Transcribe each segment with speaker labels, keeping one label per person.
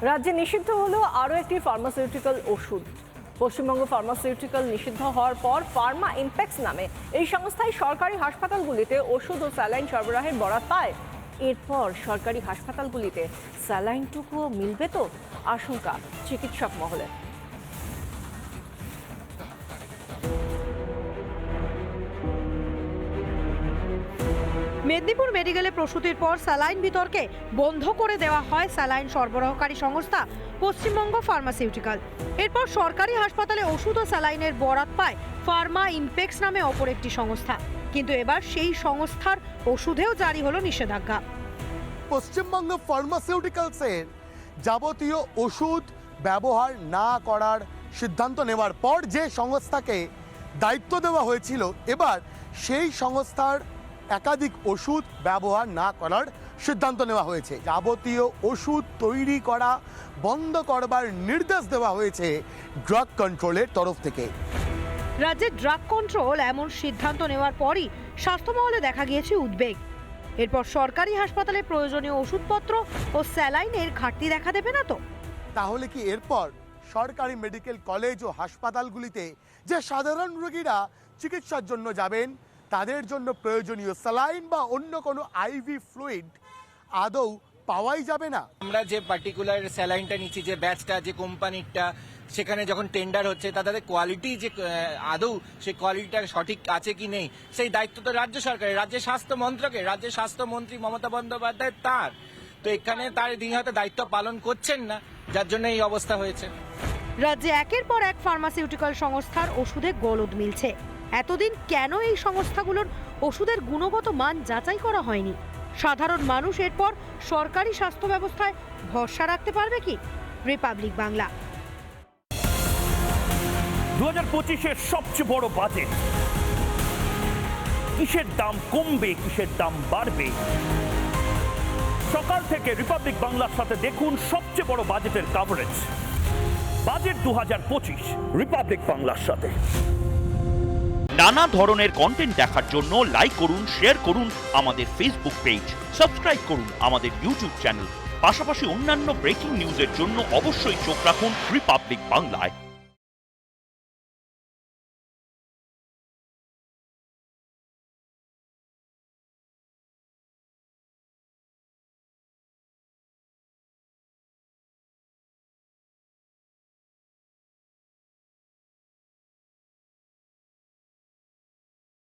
Speaker 1: রাজ্যে নিষিদ্ধ হলো আরও একটি ফার্মাসিউটিক্যাল ওষুধ। পশ্চিমবঙ্গ ফার্মাসিউটিক্যাল নিষিদ্ধ হওয়ার পর ফার্মা ইমপ্যাক্স নামে এই সংস্থায় সরকারি হাসপাতালগুলিতে ওষুধ ও স্যালাইন সরবরাহের বরাত পায়। এরপর সরকারি হাসপাতালগুলিতে স্যালাইনটুকুও মিলবে তো, আশঙ্কা চিকিৎসক মহলে।
Speaker 2: মেদিনীপুর মেডিকেলে প্রসূতির পর স্যালাইন বিতর্কে বন্ধ করে দেওয়া হয় স্যালাইন সরবরাহকারী সংস্থা পশ্চিমবঙ্গ ফার্মাসিউটিক্যাল। এরপর সরকারি হাসপাতালে ওষুধ ও স্যালাইনের বরাত পায় ফার্মা ইমপ্যাক্স নামে অপর একটি সংস্থা। কিন্তু এবার সেই সংস্থার ওষুধেও জারি হলো নিষেধাজ্ঞা।
Speaker 3: পশ্চিমবঙ্গ ফার্মাসিউটিক্যালসের যাবতীয় ওষুধ ব্যবহার না করার সিদ্ধান্ত নেওয়ার পর যে সংস্থাকে দায়িত্ব দেওয়া হয়েছিল, এবার সেই সংস্থার একাধিক ওষুধ ব্যবহার না করার সিদ্ধান্ত নেওয়া হয়েছে। যাবতীয় ওষুধ তৈরি করা বন্ধ করবার নির্দেশ দেওয়া হয়েছে ড্রাগ কন্ট্রোলের তরফ থেকে।
Speaker 2: রাজ্যে ড্রাগ কন্ট্রোল এমন সিদ্ধান্ত নেওয়ার পরই স্বাস্থ্য মহলে দেখা গিয়েছে উদ্বেগ। এরপর সরকারি হাসপাতালে প্রয়োজনীয় ওষুধপত্র ও স্যালাইনের ঘাটতি দেখা দেবে না তো?
Speaker 3: তাহলে কি এরপর সরকারি মেডিকেল কলেজ ও হাসপাতালগুলিতে যে সাধারণ রোগীরা চিকিৎসার জন্য যাবেন, তাদের জন্য প্রয়োজনীয় স্যালাইন বা অন্য কোনো আইভি ফ্লুইড আদৌ পাওয়াই যাবে না?
Speaker 4: আমরা যে পার্টিকুলার স্যালাইনটা নিচ্ছি, যে ব্যাচটা, যে কোম্পানিটা, সেখানে যখন টেন্ডার হচ্ছে তাদের কোয়ালিটি যে আদৌ সেই কোয়ালিটিটা সঠিক আছে কি নেই, সেই দায়িত্ব তো রাজ্য সরকারের, রাজ্যের স্বাস্থ্য মন্ত্রকের, রাজ্যের স্বাস্থ্যমন্ত্রী মমতা বন্দ্যোপাধ্যায় তার। তো এখানে তিনি হয়তো দায়িত্ব পালন করছেন না, যার জন্য এই অবস্থা হয়েছে।
Speaker 2: রাজ্যে একের পর এক ফার্মাসিউটিক্যাল সংস্থার ওষুধে গলদ মিলছে। এতদিন কেন এই সংস্থাগুলোর ওষুধের গুণগত মান যাচাই করা হয়নি? সাধারণ মানুষ এরপর সরকারি স্বাস্থ্য ব্যবস্থায় ভরসা রাখতে পারবে কি? রিপাবলিক বাংলা।
Speaker 5: 2025-এর সবচেয়ে বড় বাজেট। কিসের দাম কমবে, কিসের দাম বাড়বে? সকাল থেকে রিপাবলিক বাংলার সাথে দেখুন সবচেয়ে বড় বাজেটের কভারেজ। বাজেট 2025 রিপাবলিক বাংলার সাথে।
Speaker 6: নানা ধরনের কন্টেন্ট দেখার জন্য লাইক করুন, শেয়ার করুন আমাদের ফেসবুক পেজ, সাবস্ক্রাইব করুন আমাদের ইউটিউব চ্যানেল। পাশাপাশি অন্যান্য ব্রেকিং নিউজের জন্য অবশ্যই চোখ রাখুন রিপাবলিক বাংলায়।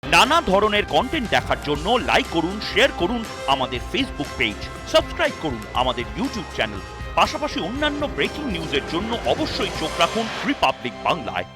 Speaker 6: নানা ধরনের কন্টেন্ট দেখার জন্য লাইক করুন, শেয়ার করুন আমাদের ফেসবুক পেজ, সাবস্ক্রাইব করুন আমাদের ইউটিউব চ্যানেল। পাশাপাশি অন্যান্য ব্রেকিং নিউজের জন্য অবশ্যই চোখ রাখুন রিপাবলিক বাংলায়।